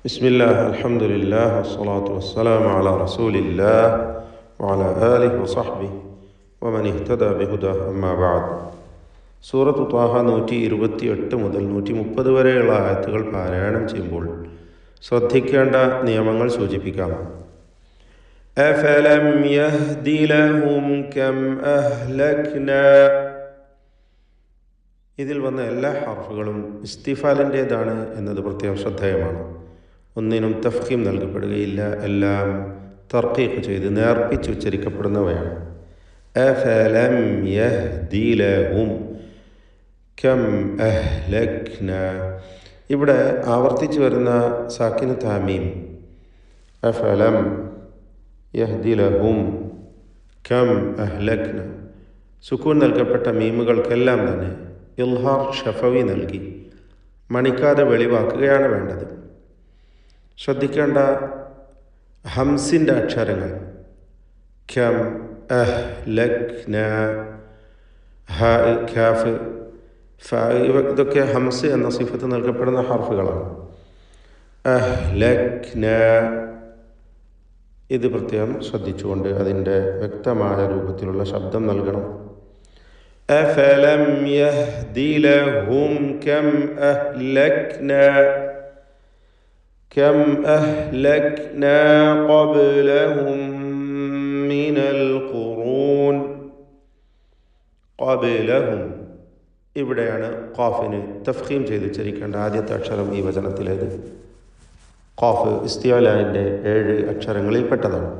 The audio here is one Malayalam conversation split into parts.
ബിസ്മില്ലാഹ് അൽഹംദുലില്ലാഹ് വസ്സലാത്തു വസ്സലാമു അലാ റസൂലില്ലാഹ് വഅലാ ആലിഹി വസഹ്ബിഹി വമൻ ഇഹ്തദാ ബിഹുദാഹ് അമ്മാ ബഅദ്. സൂറത്ത് ത്വാഹ 128 മുതൽ 130 വരെയുള്ള ആയത്തുകൾ പാരായണം ചെയ്യുമ്പോൾ ശ്രദ്ധിക്കേണ്ട നിയമങ്ങൾ സൂചിപ്പിക്കാം. അഫലം യഹ്ദി ലഹും കം അഹ്ലക്നാ. ഇതിൽ വന്ന എല്ലാ ഹർഫുകളും ഇസ്തിഫാലിൻ്റേതാണ് എന്നത് പ്രത്യേകം ശ്രദ്ധേയമാണ്. ഒന്നിനും തഫ്ഖീം നൽകപ്പെടുകയില്ല, എല്ലാം തർക്കീഖ് ചെയ്ത് നേർപ്പിച്ച് ഉച്ചരിക്കപ്പെടുന്നവയാണ്. അഫലം യഹ്ദി ലഹും കം അഹ്ലക്നാ. ഇവിടെ ആവർത്തിച്ച് വരുന്ന സാക്കിന് താമീം. അഫലം യഹ്ദി ലഹും കം അഹ്ലക്നാ. സുക്കൂൻ നൽകപ്പെട്ട മീമുകൾക്കെല്ലാം തന്നെ ഇൽഹാർ ഷഫവി നൽകി മണിക്കാതെ വെളിവാക്കുകയാണ് വേണ്ടത്. ശ്രദ്ധിക്കേണ്ട ഹംസിൻ്റെ അക്ഷരങ്ങൾ കം അഹ്ലക്നാ, ഹ, ഖാഫ്, ഫ, ഇതൊക്കെ ഹംസ് എന്ന സിഫത്ത് നൽകപ്പെടുന്ന ഹർഫുകളാണ്. അഹ്ലക്നാ ഇത് പ്രത്യേകം ശ്രദ്ധിച്ചുകൊണ്ട് അതിൻ്റെ വ്യക്തമായ രൂപത്തിലുള്ള ശബ്ദം നൽകണം. അഫലം യഹ്ദി ലഹും കം അഹ്ലക്നാ കം അഹ്ലക്നാ ഖബ്ലഹും മിനൽ ഖുറൂൻ. ഖബ്ലഹും ഇവിടെയാണ് ഖാഫിന് തഫ്ഖീം ചെയ്ത് ഉച്ചരിക്കേണ്ട ആദ്യത്തെ അക്ഷരം ഈ വചനത്തിലേത്. ഖാഫ് ഇസ്തിഅലാൻ്റെ 7 അക്ഷരങ്ങളിൽ പെട്ടതാണ്.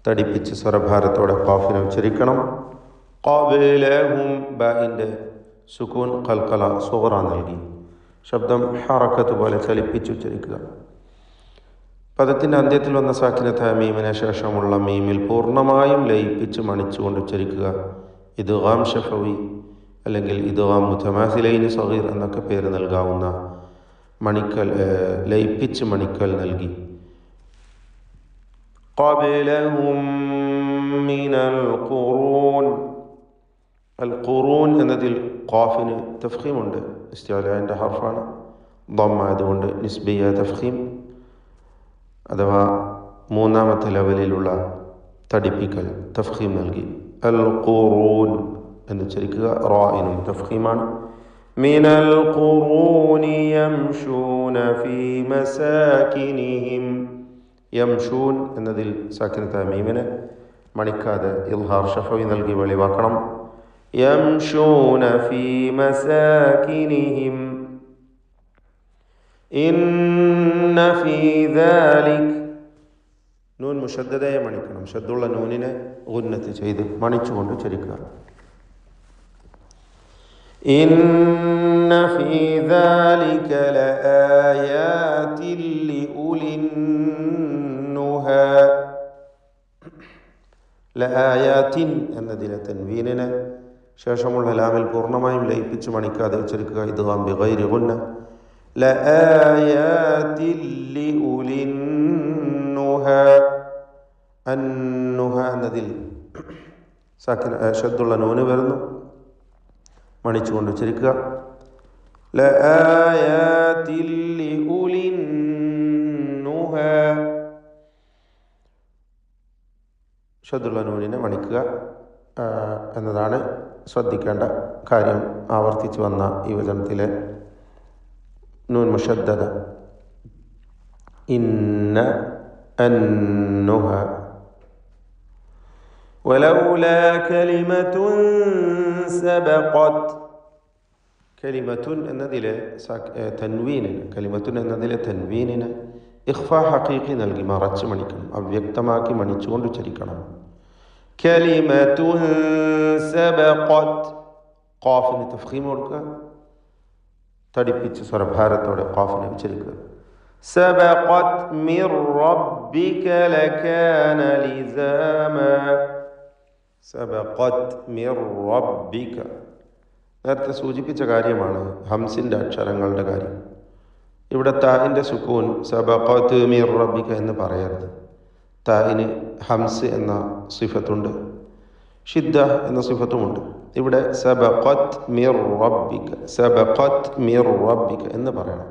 തടിപ്പിച്ച് സ്വരഭാരത്തോടെ ഖാഫിനെ ഉച്ചരിക്കണം. ഖബ്ലഹും ബാഇൻ്റെ സുകൂൻ ഖൽഖല സുഗ്റ നൽകി ശബ്ദം ഹറക്കത്ത് പോലെ ചലിപ്പിച്ച് ഉച്ചരിക്കുക. പദത്തിൻ്റെ അന്ത്യത്തിൽ വന്ന സാക്കിനത്ത മീമിന് ശേഷമുള്ള മീമിൽ പൂർണ്ണമായും ലയിപ്പിച്ച് മണിച്ചുകൊണ്ട് ഉച്ചരിക്കുക. ഇദ്ഗാം ഷഫവി അല്ലെങ്കിൽ ഇദ്ഗാം മുതമാസിലൈനി സഗീർ എന്നൊക്കെ പേര് നൽകാവുന്ന മണിക്കൽ, ലയിപ്പിച്ച് മണിക്കൽ നൽകി. ഖബ്ലഹും മിനൽ ഖുറൂൻ. അൽ ഖുറൂൻ എന്നതിൽ ഖാഫിന് തഫ്ഖീമുണ്ട്. ഇസ്തിഅലാൻ്റെ ഹർഫാണ്. ദമ്മ ആയതുകൊണ്ട് നിസ്ബിയ തഫ്ഖീം അഥവാ മൂന്നാമത്തെ ലെവലിലുള്ള തടിപ്പിക്കൽ തഫ്ഖീം നൽകി. അൽ ഖുറൂൻ എന്ന് ഉച്ചരിക്കുക. റായിനും തഫ്ഖീമാണ്. മിനൽ ഖുറൂനി യംശൂന ഫീ മസാകിനിഹിം. യംശൂൻ എന്നതിൽ സാക്കിനത്ത മീമിനെ മണിക്കാതെ ഇൽഹാർ ഷഫവി നൽകി വെളിവാക്കണം. യംശൂന ഫീ മസാകിനിഹിം ഇന്ന ഫീ ദാലിക്. നൂൻ മുഷദ്ദദയെ മണിക്കണം. ഷദ്ദുള്ള നൂനിനെ ഗുന്നത്ത് ചെയ്ത് മണിച്ചുകൊണ്ട് ഉച്ചരിക്കുക. ഇന്ന ഫീ ദാലിക ലആയാതിൻ ലിഉലിൻ നുഹാ. ലആയാതിൻ എന്നതിലെ തൻവീനിനെ ശേഷമുള്ള ലാമിൽ പൂർണ്ണമായും ലയിപ്പിച്ച് മണിക്കാതെ ഉച്ചരിക്കുക. ഇദ്ഗാം ബിഗൈരി ഗുന്ന. ലആയാതിൻ ലിഉലിൻ നുഹാ. അന്നുഹ എന്നതിൽ സാക്കിന ഷദ്ദുള്ള നൂന് വരുന്നു. മണിച്ചുകൊണ്ട് ഉച്ചരിക്കുക. ലആയാതിൻ ലിഉലിൻ നുഹാ. ഷദ്ദുള്ള നൂനിനെ മണിക്കുക എന്നതാണ് ശ്രദ്ധിക്കേണ്ട കാര്യം. ആവർത്തിച്ച് വന്ന ഈ വചനത്തിലെ നൂൻ മുഷദ്ദദ. ഇന്ന അന്നുഹ. വലൗലാ കലിമത്തുൻ സബഖത്. കലിമത്തുൻ എന്നതിലെ തൻവീനിന് കലിമത്തുൻ എന്നതിലെ തൻവീനിന് ഇഖ്ഫാ ഹഖീഖി നൽകി മറച്ച് മണിക്കണം. അവ്യക്തമാക്കി മണിച്ചുകൊണ്ട് ഉച്ചരിക്കണം. കലിമത്തുൻ സബഖത്. ഖാഫിന് തഫ്ഖീം കൊടുക്കുക. തടിപ്പിച്ച് സ്വരഭാരത്തോടെ ഖാഫിനെ ഉച്ചരിക്കുക. സബഖത് മിർ റബ്ബിക ലകാന ലിസാമ. സബഖത് മിർ റബ്ബിക. നേരത്തെ സൂചിപ്പിച്ച കാര്യമാണ് ഹംസിൻ്റെ അക്ഷരങ്ങളുടെ കാര്യം. ഇവിടെ താഇൻ്റെ സുക്കൂൻ സബഖത് മിർ റബ്ബിക എന്ന് പറയരുത്. താഇന് ഹംസ് എന്ന സിഫത്തുണ്ട്, ഷിദ്ദ എന്ന സിഫത്തുമുണ്ട്. ഇവിടെ സബഖത് മിർ റബ്ബിക, സബഖത് മിർ റബ്ബിക എന്ന് പറയണം.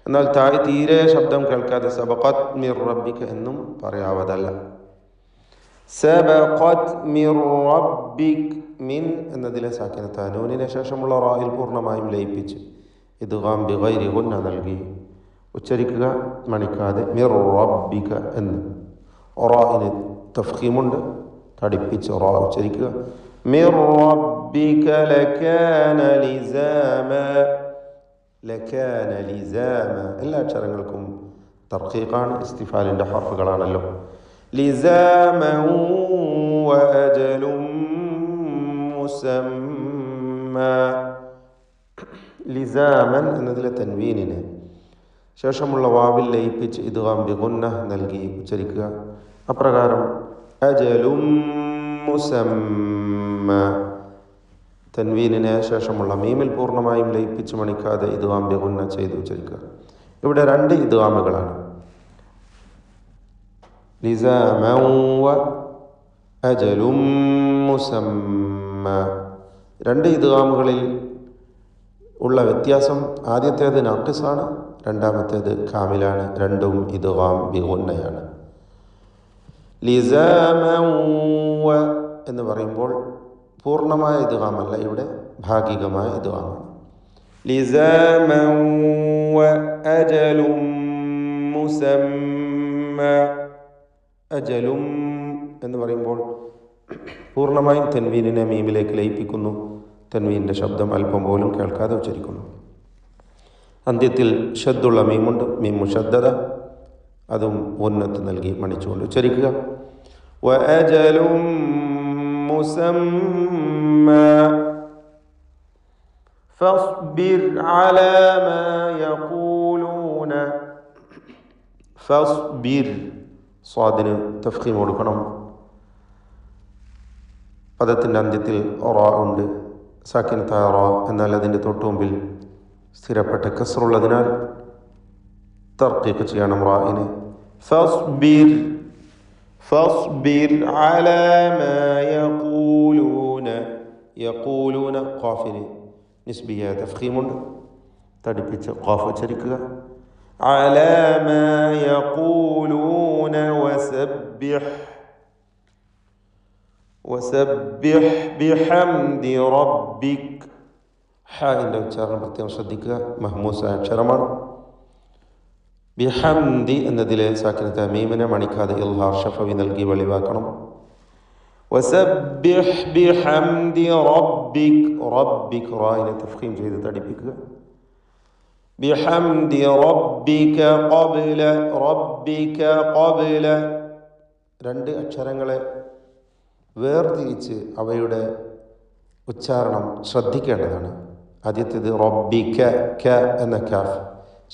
എന്നാൽ തായ് തീരെ ശബ്ദം കേൾക്കാതെ സബഖത് മിർ റബ്ബിക എന്നും പറയാവതല്ല. സബഖത് മിർ റബ്ബിക്, മിൻ എന്നതിലെ സാക്കിനത്ത നൂനിന് ശേഷമുള്ള റായിൽ പൂർണ്ണമായും ലയിപ്പിച്ച് ഇദ്ഗാം ബിഗൈരി ഗുന്ന നൽകി ഉച്ചരിക്കുക, മണിക്കാതെ മിർ റബ്ബിക എന്ന്. റായിന് തഫ്ഖീമുണ്ട്, തടിപ്പിച്ച് റാ ഉച്ചരിക്കുക. മിർ റബ്ബിക ലകാന ലിസാമ, ലകാന ലിസാമ എല്ലാ അക്ഷരങ്ങൾക്കും തർഖീഖാണ്, ഇസ്തിഫാലിൻ്റെ ഹർഫുകളാണല്ലോ. ലിസാമൻ വഅജലും മുസമ്മ, ലിസാമൻ എന്നതിലെ തൻവീനിന് ശേഷമുള്ള വാവിൽ ലയിപ്പിച്ച് ഇദ്ഗാം ബിഗുന്ന നൽകി ഉച്ചരിക്കുക. അപ്രകാരം അജലും മുസമ്മ, തൻവീനിന് ശേഷമുള്ള മീമിൽ പൂർണ്ണമായും ലയിപ്പിച്ച് മണിക്കാതെ ഇദ്ഗാം ബിഗുന്ന ചെയ്ത് ഉച്ചരിക്കുക. ഇവിടെ രണ്ട് ഇദ്ഗാമുകളാണ്, ലിസാമൻ വ അജലും മുസമ്മ. രണ്ട് ഇദ്ഗാമുകളിൽ ഉള്ള വ്യത്യാസം, ആദ്യത്തേത് നാഖിസാണ്, രണ്ടാമത്തേത് കാമിലാണ്. രണ്ടും ഇദ്ഗാം ബിഗുന്നയാണ്. ലിസാമൻ വ എന്ന് പറയുമ്പോൾ പൂർണ്ണമായ ഇദ്ഗാമല്ല, ഇവിടെ ഭാഗികമായ ഇദ്ഗാമാണ്. ലിസാമൻ വ അജലും മുസമ്മ, അജലും എന്ന് പറയുമ്പോൾ പൂർണ്ണമായും തൻവീനിനെ മീമിലേക്ക് ലയിപ്പിക്കുന്നു. തൻവീനിൻ്റെ ശബ്ദം അല്പം പോലും കേൾക്കാതെ ഉച്ചരിക്കുന്നു. അന്ത്യത്തിൽ ഷദ്ദുള്ള മീമുണ്ട്, മീം മുഷദ്ദദ, അതും ഉന്നത്ത് നൽകി മണിച്ചുകൊണ്ട് ഉച്ചരിക്കുക. വഅജലും മുസമ്മ ഫസ്ബിർ അലാ മാ യഖൂലൂന, ഫസ്ബിർ സ്വാദിന് തഫ്ഖീം കൊടുക്കണം. പദത്തിൻ്റെ അന്ത്യത്തിൽ റാ ഉണ്ട്, സാക്കിനത്തായ റാ, എന്നാൽ അതിൻ്റെ തൊട്ടുമുമ്പിൽ സ്ഥിരപ്പെട്ട കസ്റുള്ളതിനാൽ തർക്കീഖ് ചെയ്യണം റായിനെ. ഫസ്ബിർ, ഫസ്ബിർ അലാ മാ യഖൂലൂന, യഖൂലൂന ഖാഫിന് നിസ്ബിയ തഫ്ഖീമുണ്ട്, തടിപ്പിച്ച് ഖാഫ് ഉച്ചരിക്കുക. അലാ മാ യഖൂലൂന വസബ്ബിഹ്, വസബ്ബിഹ് ബിഹംദി റബ്ബിക്. ഹാഇൻ്റെ ഉച്ചാരണം പ്രത്യേകം ശ്രദ്ധിക്കുക, മഹ്മൂസായ അക്ഷരമാണ്. ബിഹംദി എന്നതിലെ സാക്കിനത്തെ മീമിനെ മണിക്കാതെ ഇൽഹാർ ഷഫവി നൽകി വെളിവാക്കണം. വസബ്ബിഹ് ബിഹംദി റബ്ബിക്, റബ്ബിക് റായിനെ തഫ്ഖീം ചെയ്ത് തടിപ്പിക്കുക. ബിഹംദി റബ്ബിക ഖബ്ല, റബ്ബിക ഖബ്ല രണ്ട് അക്ഷരങ്ങളെ വേർതിരിച്ച് അവയുടെ ഉച്ചാരണം ശ്രദ്ധിക്കേണ്ടതാണ്. ആദ്യത്തേത് റബ്ബിക, ക എന്ന കാഫ്,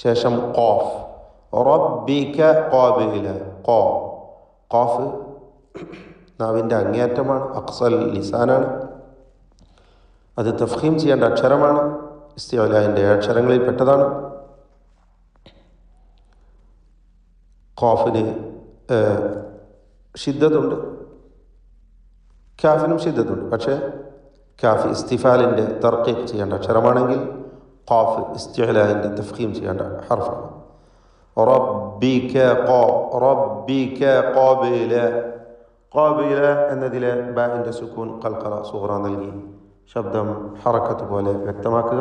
ശേഷം ഖാഫ്, റബ്ബിക ഖബ്ല, ഖാ. ഖാഫ് നാവിൻ്റെ അങ്ങേയറ്റമാണ്, അഖ്സൽ ലിസാനാണ്, അത് തഫ്ഖീം ചെയ്യേണ്ട അക്ഷരമാണ്, ഇസ്തിഅലാഇൻ്റെ അക്ഷരങ്ങളിൽ പെട്ടതാണ്. ഖാഫിന് ഷിദ്ദത്തുണ്ട്, കാഫിനും ഷിദ്ദത്തുണ്ട്. പക്ഷേ കാഫ് ഇസ്തിഫാലിൻ്റെ തർക്കീഖ് ചെയ്യേണ്ട അക്ഷരമാണെങ്കിൽ ഖാഫ് ഇസ്തിഅലാഇൻ്റെ തഫ്ഖീം ചെയ്യേണ്ട ഹർഫാണ്. റബ്ബിക ഖ, റബ്ബിക ഖബ്ല, ഖബ്ല എന്നതിലെ ബാഇൻ്റെ സുക്കൂൻ ഖൽഖല സുഗ്റ നൽകി ശബ്ദം ഹറക്കത്ത് പോലെ വ്യക്തമാക്കുക.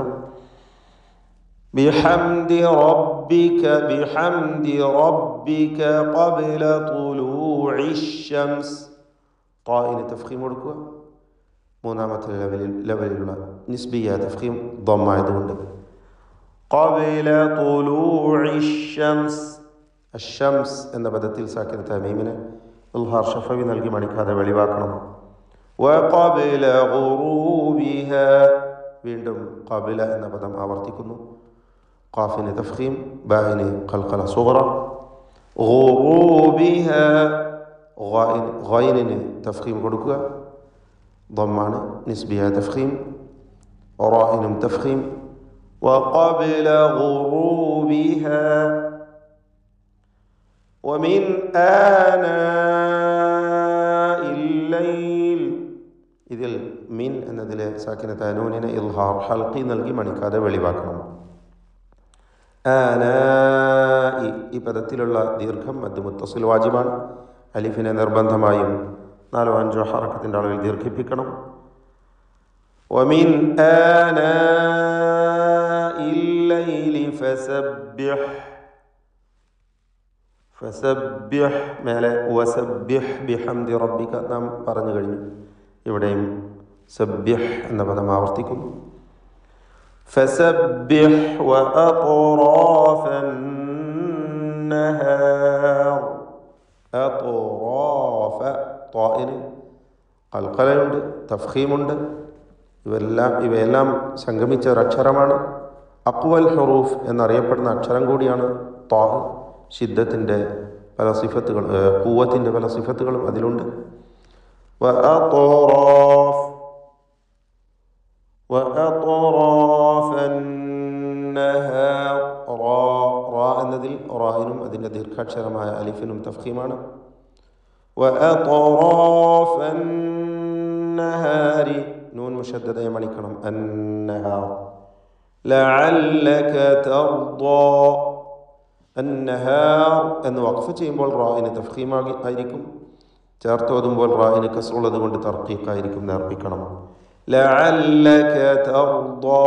ബിഹംദി റബ്ബിക, ബിഹംദി റബ്ബിക ഖബ്ല തുലൂഇശ് ശംസ്, ഖാഇന് തഫ്ഖീം കൊടുക്കുക. മൂന്നാമത്തെ ലെവലിലുള്ള നിസ്ബിയ തഫ്ഖീം ദമ്മായതുകൊണ്ട് ഖബ്ല തുലൂഇശ് ശംസ്, അശ്ശംസ് എന്ന പദത്തിൽ സാക്കിനത്തായ മീമിനെ ഇൽഹാർ ഷഫവി നൽകി മണിക്കാതെ വെളിവാക്കണം. വഖബ്ല ഗുറൂബിഹ, വീണ്ടും ഖബ്ല എന്ന പദം ആവർത്തിക്കുന്നു. ഖാഫിന് തഫ്ഖീം, ബാഇന് ഖൽഖല സുഗ്റ. ഗുറൂബിഹ, ഗൈനിന് തഫ്ഖീം കൊടുക്കുക, ضمان നിസ്ബിയ തഫ്ഖീം, റാഇനും തഫ്ഖീം. وقبل غروبها ومن آناء الليل, ഇതിൽ മിൻ എന്നതിലെ സാക്കിനത്തായ നൂനിനെ ഇൽഹാർ ഹൽഖി നൽകി മണിക്കാതെ വെളിവാക്കണം. ആനാ ഈ പദത്തിലുള്ള ദീർഘം മദ് മുത്തസിൽ വാജിബാണ്. അലിഫിനെ നിർബന്ധമായും 4-5 ഹറക്കത്തിൻ്റെ അളവിൽ ദീർഘിപ്പിക്കണം. ومن آناء الليل فسبح മേലെ വസബ്ബിഹ് ബിഹംദി റബ്ബിക നാം പറഞ്ഞു കഴിഞ്ഞു. ഇവിടെയും സബ്ബിഹ് എന്ന പദം ആവർത്തിക്കുന്നു. ഫസബ്ബിഹ് വഅത്റാഫൻ നഹാർ. അത്റാഫ ത്വാഇന് ഖൽഖലയുണ്ട്, തഫ്ഖീമുണ്ട്. ഇവയെല്ലാം സംഗമിച്ച ഒരക്ഷരമാണ്. അഖ്വൽ ഹുറൂഫ് എന്നറിയപ്പെടുന്ന അക്ഷരം കൂടിയാണ് ത്വാ. ശിദ്ദത്തിൻ്റെ പല സിഫത്തുകൾ, ഖുവ്വത്തിൻ്റെ പല സിഫത്തുകളും അതിലുണ്ട്. എന്നതിൽ റായിനും അതിൻ്റെ ദീർഘാക്ഷരമായ അലിഫിനും തഫ്ഖീമാണ്. നൂൻ മുഷദ്ദദയെ മണിക്കണം. അന്നഹാർ ലഅല്ലക തർദാ. അന്നഹാർ എന്ന് വഖഫ് ചെയ്യുമ്പോൾ റായിന് തഫ്ഖീമാಗಿ ആയിരിക്കും. ചേർത്തോതുമ്പോൾ റായിന് കസ്റുള്ളത് കൊണ്ട് തർക്കീഖായിരിക്കും, നേർപ്പിക്കണം. ലഅല്ലക തർദാ.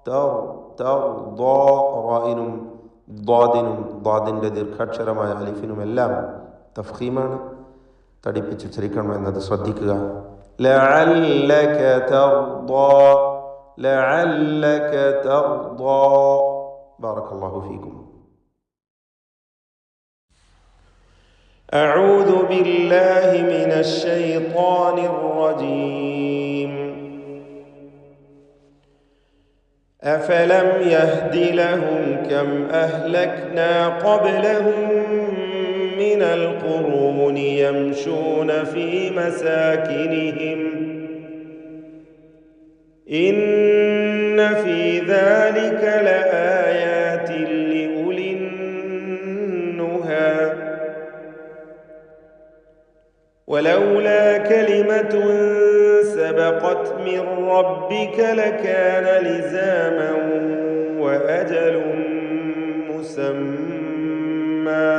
തർദാ റായിനും ദ്വാദിനും ദ്വാദിൻ്റെ ദീർഘാക്ഷരമായ അലിഫിനും എല്ലാം തഫ്ഖീമാണ്. തടിപ്പിച്ച് ഉച്ചരിക്കണം എന്നത് ശ്രദ്ധിക്കുക. ലഅല്ലക തർദാ. ലഅല്ലക തർദാ. ബാറകല്ലാഹു ഫീക്കും. أعوذ بالله من الشيطان الرجيم. أفلم يهد لهم كم أهلكنا قبلهم من القرون يمشون في مساكنهم إن في ذلك لآيات لأولي النهى ولولا كلمة سبقت من ربك لكان لزاما وأجل مسمى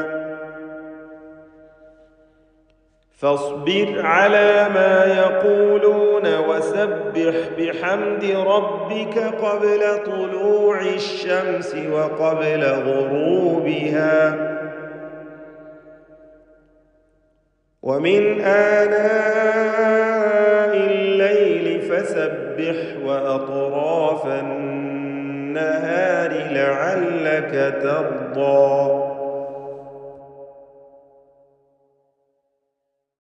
فاصبر على ما يقولون وسبح بحمد ربك قبل طلوع الشمس وقبل غروبها ومن آناء الليل فسبح وأطراف النهار لعلك ترضى